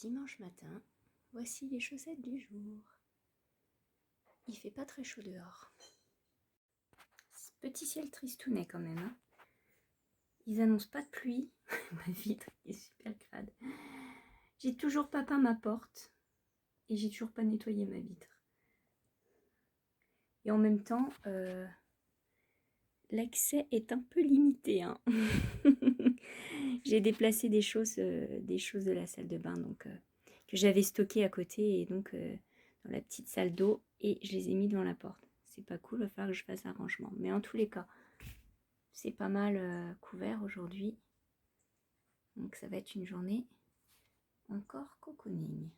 Dimanche matin, voici les chaussettes du jour. Il fait pas très chaud dehors. Petit ciel tristounet quand même. Hein. Ils annoncent pas de pluie. Ma vitre est super crade. J'ai toujours pas peint ma porte. Et j'ai toujours pas nettoyé ma vitre. Et en même temps, l'accès est un peu limité. Hein. J'ai déplacé des choses de la salle de bain donc, que j'avais stockées à côté et donc dans la petite salle d'eau et je les ai mis devant la porte. C'est pas cool, il va falloir que je fasse un rangement. Mais en tous les cas, c'est pas mal couvert aujourd'hui. Donc ça va être une journée encore cocooning.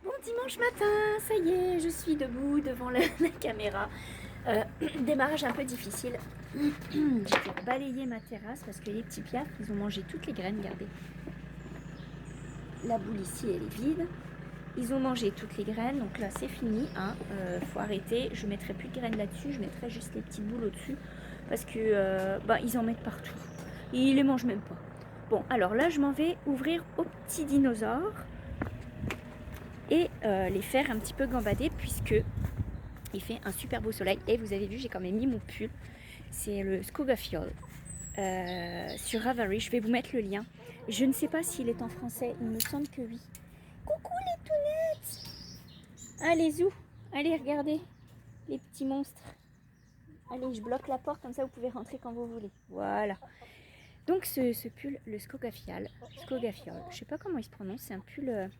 Bon dimanche matin, ça y est, je suis debout devant la caméra. Démarrage un peu difficile. J'ai balayé ma terrasse parce que les petits piafs, ils ont mangé toutes les graines, regardez. La boule ici, elle est vide. Ils ont mangé toutes les graines, donc là c'est fini. Hein. Faut arrêter. Je ne mettrai plus de graines là-dessus, je mettrai juste les petites boules au-dessus parce que ils en mettent partout. Ils les mangent même pas. Bon, alors là je m'en vais ouvrir aux petits dinosaures et les faire un petit peu gambader puisque il fait un super beau soleil. Et vous avez vu, j'ai quand même mis mon pull. C'est le Skogafiol sur Ravelry. Je vais vous mettre le lien. Je ne sais pas s'il est en français. Il me semble que oui. Coucou les tounettes! Allez, zou! Allez, regardez les petits monstres. Allez, je bloque la porte, comme ça vous pouvez rentrer quand vous voulez. Voilà. Donc ce pull, le Skogafiol, je sais pas comment il se prononce, c'est un pull...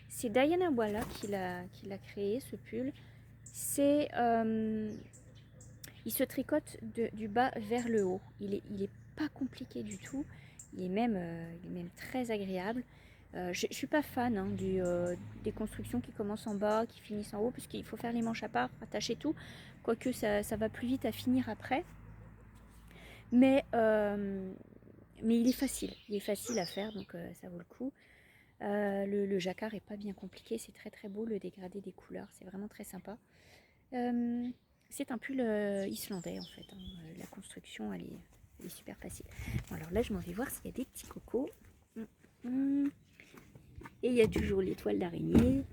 c'est Diana Walla qui l'a créé, ce pull. C'est... il se tricote du bas vers le haut. Il est pas compliqué du tout. Il est même très agréable. Je ne suis pas fan hein, des constructions qui commencent en bas, qui finissent en haut, puisqu'il faut faire les manches à part, attacher tout. Quoique ça va plus vite à finir après. Mais il est facile. Il est facile à faire, donc ça vaut le coup. Le jacquard est pas bien compliqué. C'est très très beau le dégradé des couleurs. C'est vraiment très sympa. C'est un pull islandais en fait. Hein. La construction, elle est super facile. Bon, alors là, je m'en vais voir s'il y a des petits cocos. Et il y a toujours les toiles d'araignée.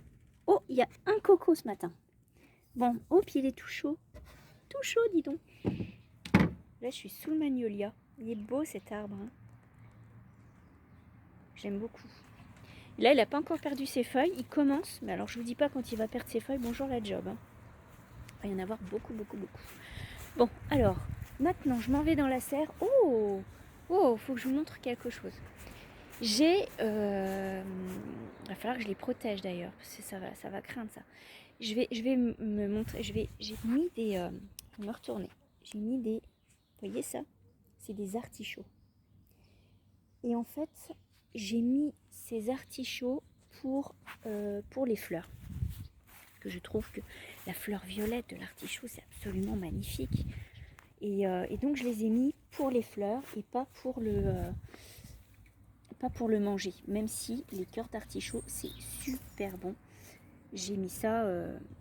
Oh, il y a un coco ce matin. Bon, oh, puis il est tout chaud. Tout chaud, dis donc. Là, je suis sous le magnolia. Il est beau cet arbre. Hein. J'aime beaucoup. Là, il n'a pas encore perdu ses feuilles. Il commence. Mais alors, je vous dis pas quand il va perdre ses feuilles. Bonjour la job. Hein. Il va y en avoir beaucoup, beaucoup, beaucoup. Bon, alors, maintenant, je m'en vais dans la serre. Oh, faut que je vous montre quelque chose. Il va falloir que je les protège d'ailleurs, parce que ça va craindre ça. Je vais me montrer, j'ai mis des, je vais me retourner. J'ai mis des, vous voyez ça? C'est des artichauts. Et en fait, j'ai mis ces artichauts pour les fleurs. Que je trouve que la fleur violette de l'artichaut, c'est absolument magnifique. Et donc je les ai mis pour les fleurs et pas pour le manger. Même si les cœurs d'artichaut, c'est super bon. J'ai mis ça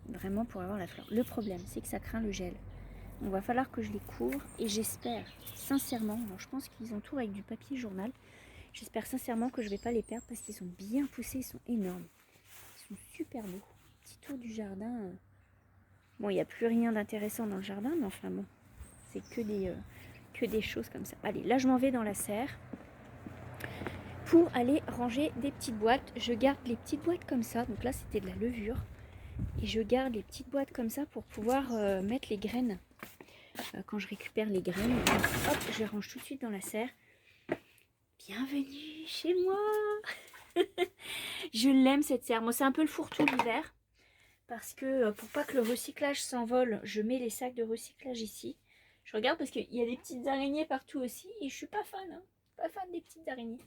vraiment pour avoir la fleur. Le problème, c'est que ça craint le gel. Donc il va falloir que je les couvre. Et j'espère sincèrement, alors je pense qu'ils entourent avec du papier journal. J'espère sincèrement que je ne vais pas les perdre parce qu'ils sont bien poussés, ils sont énormes. Ils sont super beaux. Petit tour du jardin. Bon, il n'y a plus rien d'intéressant dans le jardin, mais enfin bon. C'est que des choses comme ça. Allez, là je m'en vais dans la serre pour aller ranger des petites boîtes. Je garde les petites boîtes comme ça. Donc là c'était de la levure. Et je garde les petites boîtes comme ça pour pouvoir mettre les graines. Quand je récupère les graines, hop, je les range tout de suite dans la serre. Bienvenue chez moi. Je l'aime cette serre. Moi c'est un peu le fourre-tout l'hiver. Parce que pour pas que le recyclage s'envole, je mets les sacs de recyclage ici. Je regarde parce qu'il y a des petites araignées partout aussi et je suis pas fan. Hein. Pas fan des petites araignées.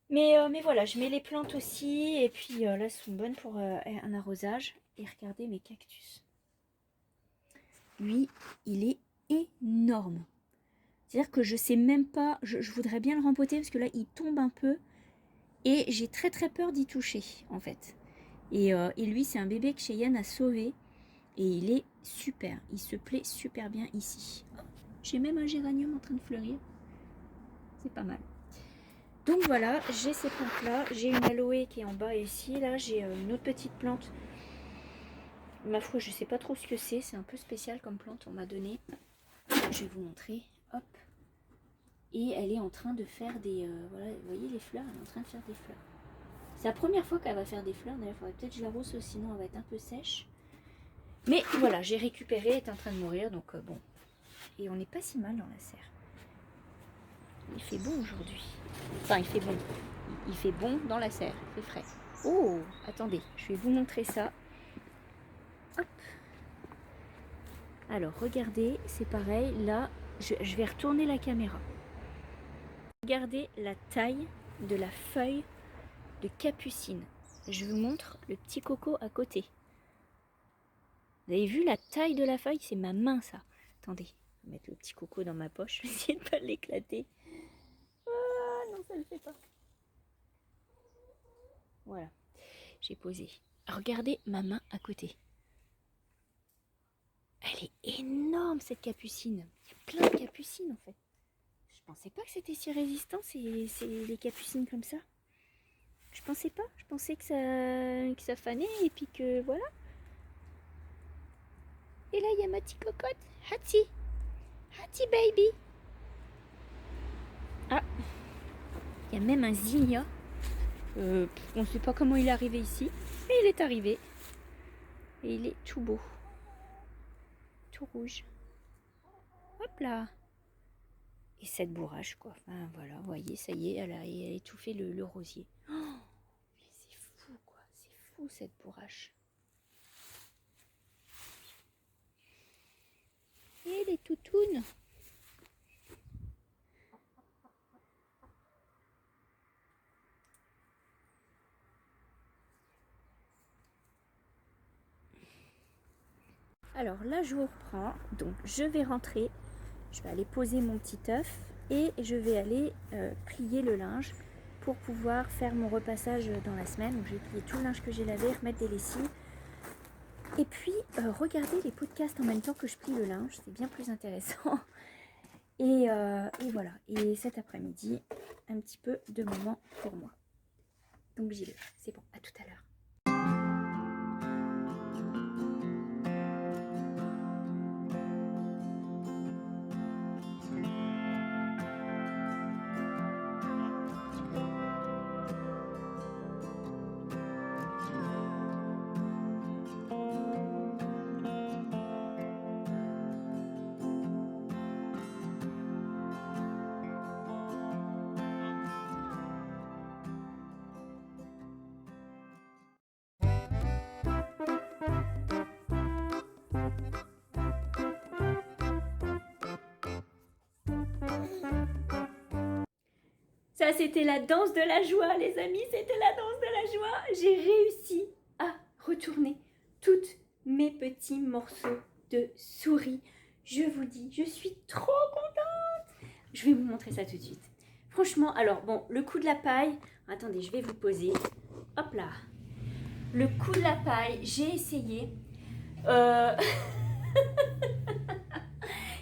Mais voilà, je mets les plantes aussi et puis là, elles sont bonnes pour un arrosage. Et regardez mes cactus. Lui, il est énorme. C'est-à-dire que je sais même pas, je voudrais bien le rempoter parce que là, il tombe un peu. Et j'ai très très peur d'y toucher en fait. Et lui, c'est un bébé que Cheyenne a sauvé. Et il est super. Il se plaît super bien ici. Oh, j'ai même un géranium en train de fleurir. C'est pas mal. Donc voilà, j'ai ces plantes là, j'ai une aloe qui est en bas ici, là j'ai une autre petite plante. Ma foi, je sais pas trop ce que c'est un peu spécial comme plante, on m'a donné. Je vais vous montrer, hop. Et elle est en train de faire des, voilà, vous voyez les fleurs, elle est en train de faire des fleurs. C'est la première fois qu'elle va faire des fleurs, d'ailleurs il faudrait peut-être que je l'arrose, sinon elle va être un peu sèche. Mais voilà, j'ai récupéré, elle est en train de mourir, donc bon. Et on n'est pas si mal dans la serre. Il fait bon aujourd'hui. Enfin, il fait bon. Il fait bon dans la serre, c'est frais. Oh, attendez, je vais vous montrer ça. Hop. Alors, regardez, c'est pareil. Là, je vais retourner la caméra. Regardez la taille de la feuille de capucine. Je vous montre le petit coco à côté. Vous avez vu la taille de la feuille? C'est ma main, ça. Attendez, je vais mettre le petit coco dans ma poche. Je vais essayer de ne pas l'éclater. Ah non, ça ne le fait pas. Voilà, j'ai posé. Regardez ma main à côté. Elle est énorme, cette capucine. Il y a plein de capucines, en fait. Je pensais pas que c'était si résistant, les capucines comme ça. Je pensais pas. Je pensais que ça fanait et puis que voilà. Et là, il y a ma petite cocotte. Hattie. Hattie baby. Ah. Il y a même un zinnia. On ne sait pas comment il est arrivé ici. Mais il est arrivé. Et il est tout beau. Tout rouge. Hop là. Et cette bourrache, quoi. Enfin, voilà, vous voyez, ça y est, elle a étouffé le rosier. Oh, mais c'est fou, quoi. C'est fou, cette bourrache. Et les toutounes. Alors là, je vous reprends. Donc, je vais rentrer. Je vais aller poser mon petit œuf. Et je vais aller plier le linge pour pouvoir faire mon repassage dans la semaine. Donc, je vais plier tout le linge que j'ai lavé, remettre des lessives. Et puis, regarder les podcasts en même temps que je plie le linge. C'est bien plus intéressant. Et voilà. Et cet après-midi, un petit peu de moment pour moi. Donc, j'y vais. C'est bon. À tout à l'heure. Ça, c'était la danse de la joie, les amis. C'était la danse de la joie. J'ai réussi à retourner toutes mes petits morceaux de souris. Je vous dis, je suis trop contente. Je vais vous montrer ça tout de suite. Franchement, alors, bon, le coup de la paille. Attendez, je vais vous poser. Hop là. Le coup de la paille, j'ai essayé.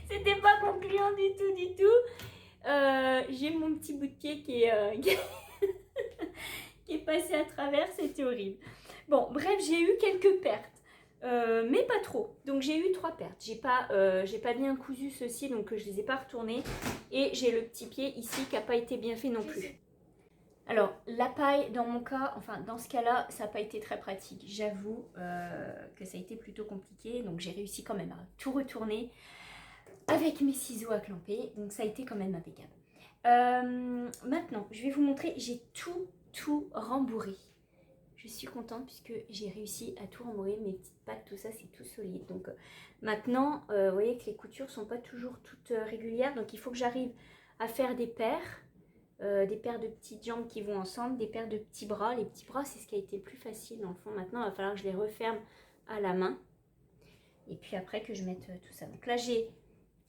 C'était pas concluant du tout, du tout. J'ai mon petit bout de pied qui est, qui est passé à travers, c'était horrible. Bon, bref, j'ai eu quelques pertes, mais pas trop. Donc j'ai eu 3 pertes. J'ai pas bien cousu ceci, donc je les ai pas retournés. Et j'ai le petit pied ici qui n'a pas été bien fait non plus. Alors, la paille, dans mon cas, enfin dans ce cas-là, ça n'a pas été très pratique. J'avoue que ça a été plutôt compliqué. Donc j'ai réussi quand même à tout retourner avec mes ciseaux à clamper. Donc ça a été quand même impeccable. Maintenant, je vais vous montrer, j'ai tout rembourré. Je suis contente puisque j'ai réussi à tout rembourrer, mes petites pattes, tout ça, c'est tout solide. Donc maintenant, vous voyez que les coutures sont pas toujours toutes régulières, donc il faut que j'arrive à faire des paires de petites jambes qui vont ensemble, des paires de petits bras. Les petits bras, c'est ce qui a été le plus facile dans le fond. Maintenant, il va falloir que je les referme à la main. Et puis après que je mette tout ça. Donc là, j'ai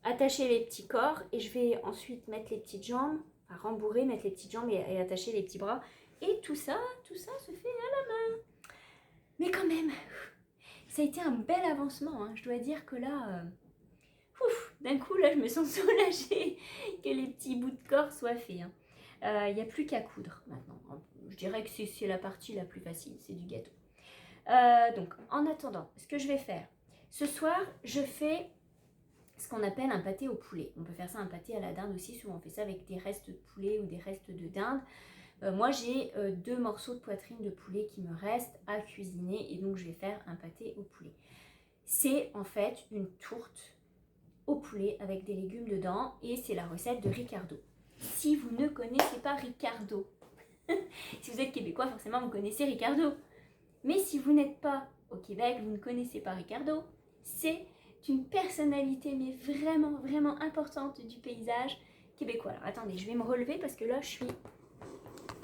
attaché les petits corps et je vais ensuite mettre les petites jambes, enfin rembourrer, mettre les petites jambes et attacher les petits bras. Et tout ça se fait à la main. Mais quand même, ça a été un bel avancement. Hein. Je dois dire que là, d'un coup, là, je me sens soulagée que les petits bouts de corps soient faits. Hein. Il n'y a plus qu'à coudre maintenant. Je dirais que c'est la partie la plus facile, c'est du gâteau. Donc en attendant, ce que je vais faire, ce soir je fais ce qu'on appelle un pâté au poulet. On peut faire ça un pâté à la dinde aussi, souvent on fait ça avec des restes de poulet ou des restes de dinde. Moi j'ai 2 morceaux de poitrine de poulet qui me restent à cuisiner et donc je vais faire un pâté au poulet. C'est en fait une tourte au poulet avec des légumes dedans et c'est la recette de Ricardo. Si vous ne connaissez pas Ricardo, si vous êtes québécois forcément vous connaissez Ricardo. Mais si vous n'êtes pas au Québec, vous ne connaissez pas Ricardo, c'est une personnalité mais vraiment vraiment importante du paysage québécois. Alors attendez, je vais me relever parce que là je suis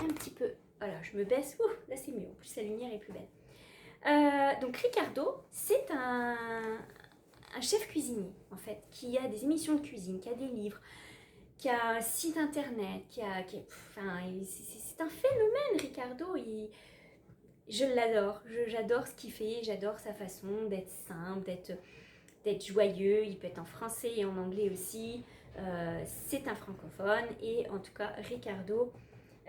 un petit peu... Voilà, je me baisse. Ouh, là c'est mieux, en plus la lumière est plus belle. Donc Ricardo, c'est un chef cuisinier en fait, qui a des émissions de cuisine, qui a des livres, qui a un site internet, enfin, c'est un phénomène Ricardo. Je l'adore, j'adore ce qu'il fait, j'adore sa façon d'être simple, d'être joyeux. Il peut être en français et en anglais aussi. C'est un francophone et en tout cas Ricardo,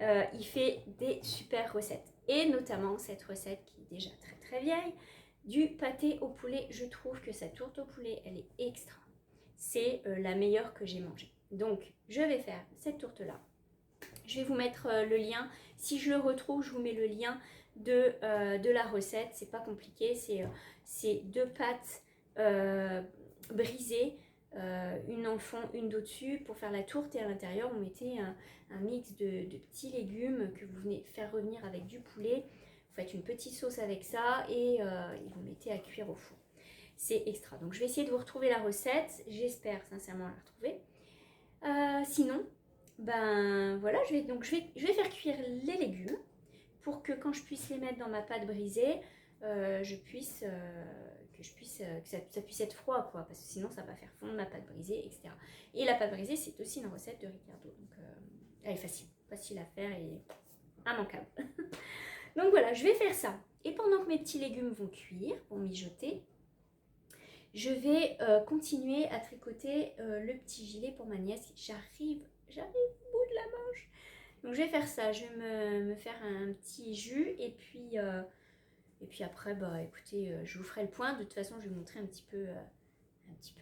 il fait des super recettes. Et notamment cette recette qui est déjà très très vieille, du pâté au poulet. Je trouve que sa tourte au poulet, elle est extra. C'est la meilleure que j'ai mangée. Donc je vais faire cette tourte là. Je vais vous mettre le lien. Si je le retrouve, je vous mets le lien de la recette. C'est pas compliqué. C'est 2 pâtes brisées, une en fond, une d'au-dessus pour faire la tourte. Et à l'intérieur, vous mettez un mix de petits légumes que vous venez faire revenir avec du poulet. Vous faites une petite sauce avec ça et vous mettez à cuire au four. C'est extra. Donc je vais essayer de vous retrouver la recette. J'espère sincèrement la retrouver. Sinon, ben voilà, je vais faire cuire les légumes pour que quand je puisse les mettre dans ma pâte brisée, que ça puisse être froid, quoi, parce que sinon ça va faire fondre ma pâte brisée, etc. Et la pâte brisée, c'est aussi une recette de Ricardo, donc elle est facile à faire et immanquable. Donc voilà, je vais faire ça. Et pendant que mes petits légumes vont cuire, vont mijoter, je vais continuer à tricoter le petit gilet pour ma nièce. J'arrive au bout de la manche. Donc je vais faire ça, je vais me faire un petit jus et puis après, bah écoutez, je vous ferai le point. De toute façon, je vais vous montrer un petit peu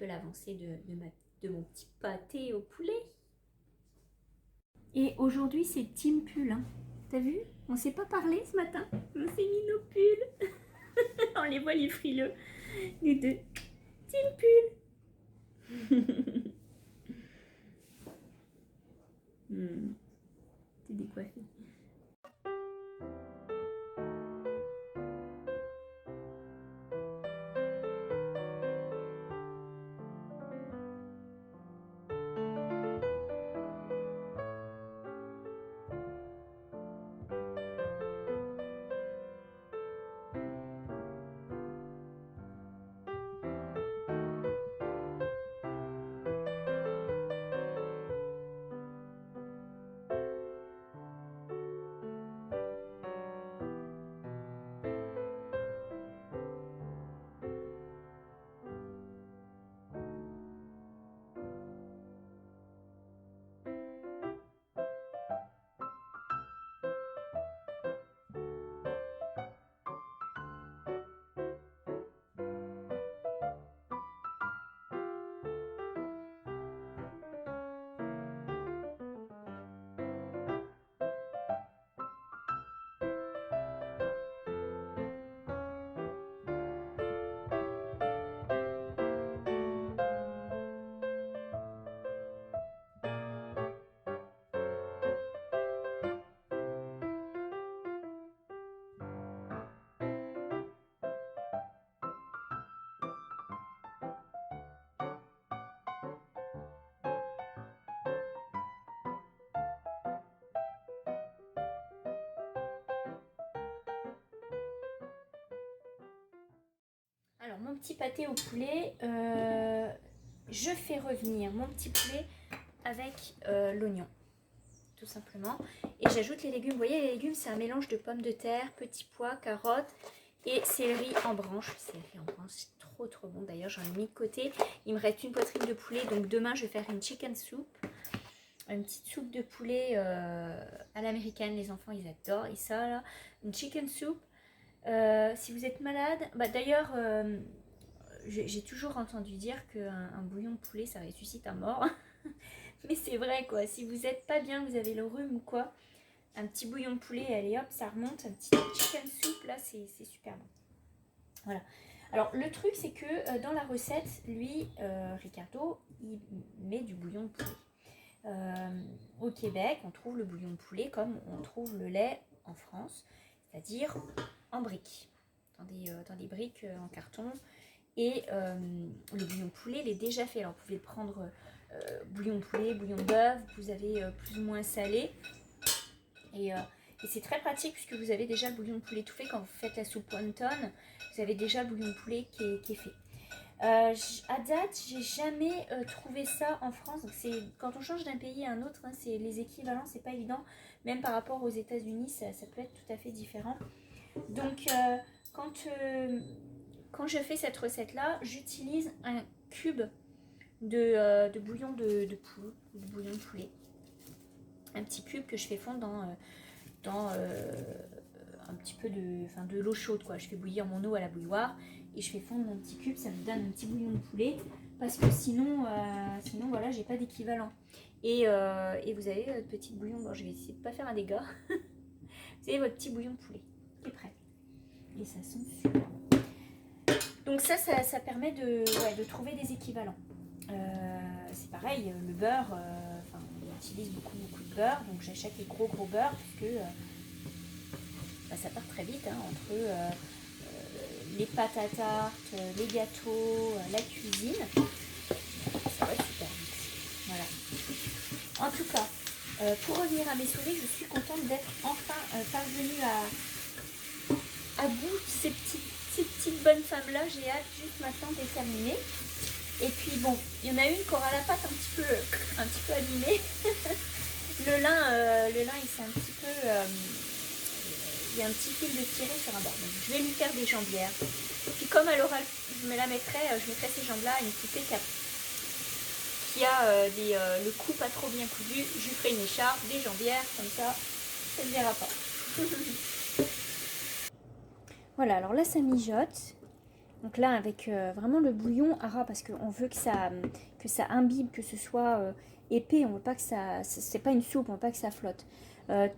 l'avancée de mon petit pâté au poulet. Et aujourd'hui, c'est Team Pull, hein. T'as vu? On s'est pas parlé ce matin. On s'est mis nos pulls. On les voit les frileux. Les deux. Team Pull. T'es décoiffée. Alors, mon petit pâté au poulet, je fais revenir mon petit poulet avec l'oignon, tout simplement. Et j'ajoute les légumes. Vous voyez, les légumes, c'est un mélange de pommes de terre, petits pois, carottes et céleri en branches. Céleri en branches, c'est trop trop bon. D'ailleurs, j'en ai mis de côté. Il me reste une poitrine de poulet, donc demain, je vais faire une chicken soup. une petite soupe de poulet à l'américaine. Les enfants, ils adorent. Et ça, là, une chicken soup. Si vous êtes malade, bah d'ailleurs, j'ai toujours entendu dire qu'un bouillon de poulet, ça ressuscite un mort. Mais c'est vrai, quoi. Si vous n'êtes pas bien, vous avez le rhume ou quoi, un petit bouillon de poulet, allez hop, ça remonte. Un petit chicken soup, là, c'est super bon. Voilà. Alors, le truc, c'est que dans la recette, lui, Ricardo, il met du bouillon de poulet. Au Québec, on trouve le bouillon de poulet comme on trouve le lait en France, c'est-à-dire en briques, dans des briques en carton. Et le bouillon de poulet, il est déjà fait. Alors, vous pouvez prendre bouillon de poulet, bouillon de bœuf, vous avez plus ou moins salé. Et c'est très pratique puisque vous avez déjà le bouillon de poulet tout fait. Quand vous faites la soupe wonton, vous avez déjà le bouillon de poulet qui est fait. À date, j'ai jamais trouvé ça en France. Donc quand on change d'un pays à un autre, hein, les équivalents, c'est pas évident. Même par rapport aux États-Unis, ça peut être tout à fait différent. Donc quand je fais cette recette-là, j'utilise un cube de bouillon de bouillon de poulet. Un petit cube que je fais fondre dans un petit peu de l'eau chaude, quoi. Je fais bouillir mon eau à la bouilloire et je fais fondre mon petit cube, ça me donne un petit bouillon de poulet parce que sinon voilà, j'ai pas d'équivalent. Et vous avez votre petit bouillon, bon, je vais essayer de pas faire un dégât. Vous avez votre petit bouillon de poulet qui est prêt. Et ça sent super bon. Donc ça permet de trouver des équivalents. C'est pareil, le beurre, on utilise beaucoup de beurre, donc j'achète les gros beurres parce que ça part très vite hein, entre les pâtes à tarte, les gâteaux, la cuisine. Ça va super vite. Voilà. En tout cas, pour revenir à mes souris, je suis contente d'être enfin parvenue à bout de ces petites bonnes femmes-là. J'ai hâte juste maintenant de les terminer. Et puis bon, il y en a une qui aura la pâte un petit peu abîmée. le lin, il s'est un petit peu... il y a un petit fil de tiré sur un bord. Donc je vais lui faire des jambières. Puis comme à l'oral, je mettrai ces jambes-là à une poupée qui a le cou pas trop bien cousu. Je lui ferai une écharpe, des jambières, comme ça ne verra pas. Voilà, alors là ça mijote. Donc là avec vraiment le bouillon hara parce qu'on veut que ça imbibe, que ce soit épais. On veut pas que c'est pas une soupe, on veut pas que ça flotte.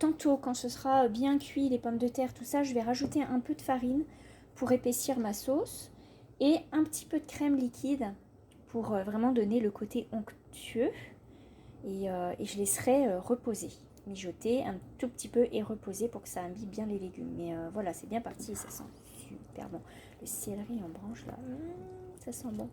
Tantôt quand ce sera bien cuit, les pommes de terre, tout ça, je vais rajouter un peu de farine pour épaissir ma sauce et un petit peu de crème liquide pour vraiment donner le côté onctueux. Et je laisserai reposer, mijoter un tout petit peu et reposer pour que ça imbibe bien les légumes. Mais voilà, c'est bien parti, ça sent super bon. Le céleri en branche là, ça sent bon.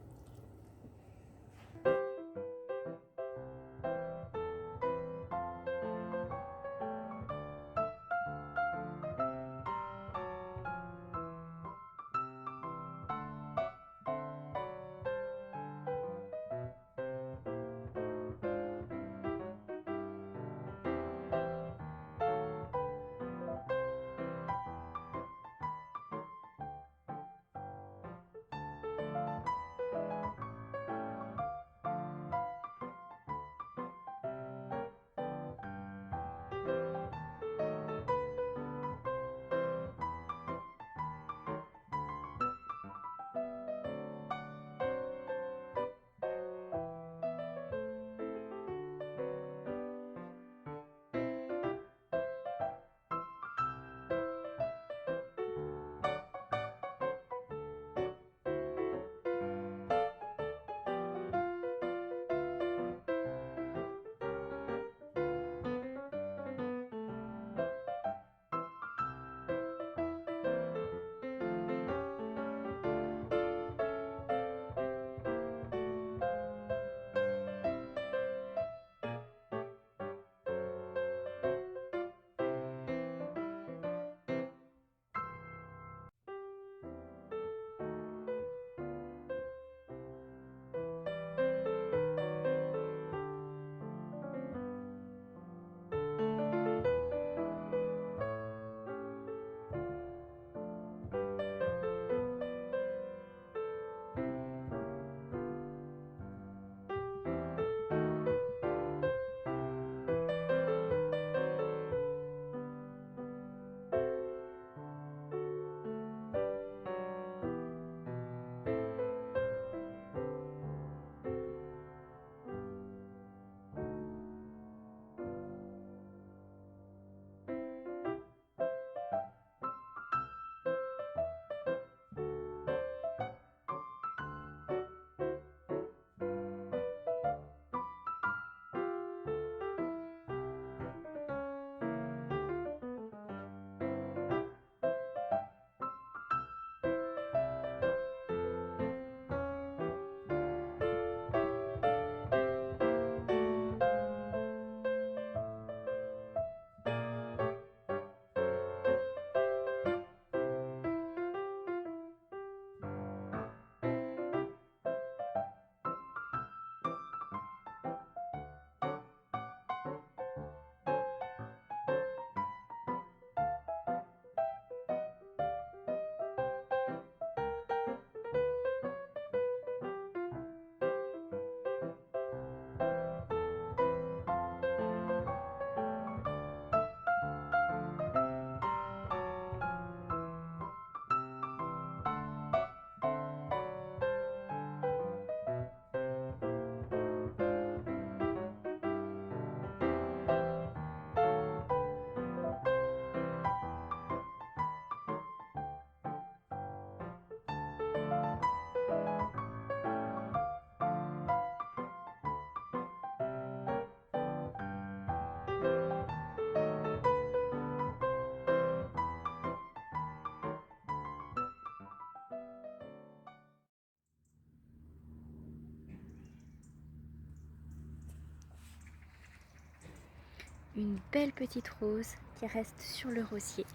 une belle petite rose qui reste sur le rosier.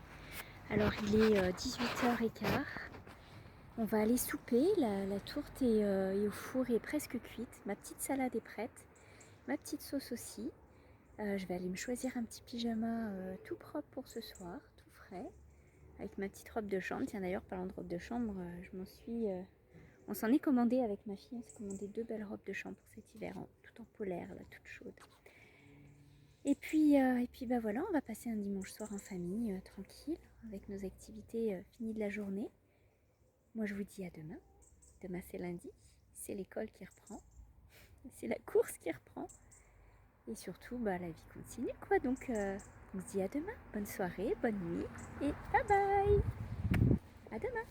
Alors il est 18h15. On va aller souper. La tourte est au four et est presque cuite. Ma petite salade est prête. Ma petite sauce aussi. Je vais aller me choisir un petit pyjama tout propre pour ce soir, tout frais, avec ma petite robe de chambre. Tiens d'ailleurs, parlant de robe de chambre, on s'en est commandé avec ma fille. On s'est commandé 2 belles robes de chambre pour cet hiver, tout en polaire, là, toute chaude. Et puis bah voilà, on va passer un dimanche soir en famille, tranquille, avec nos activités finies de la journée. Moi je vous dis à demain. Demain c'est lundi, c'est l'école qui reprend, c'est la course qui reprend. Et surtout, bah, la vie continue quoi. Donc on se dit à demain. Bonne soirée, bonne nuit et bye bye. À demain.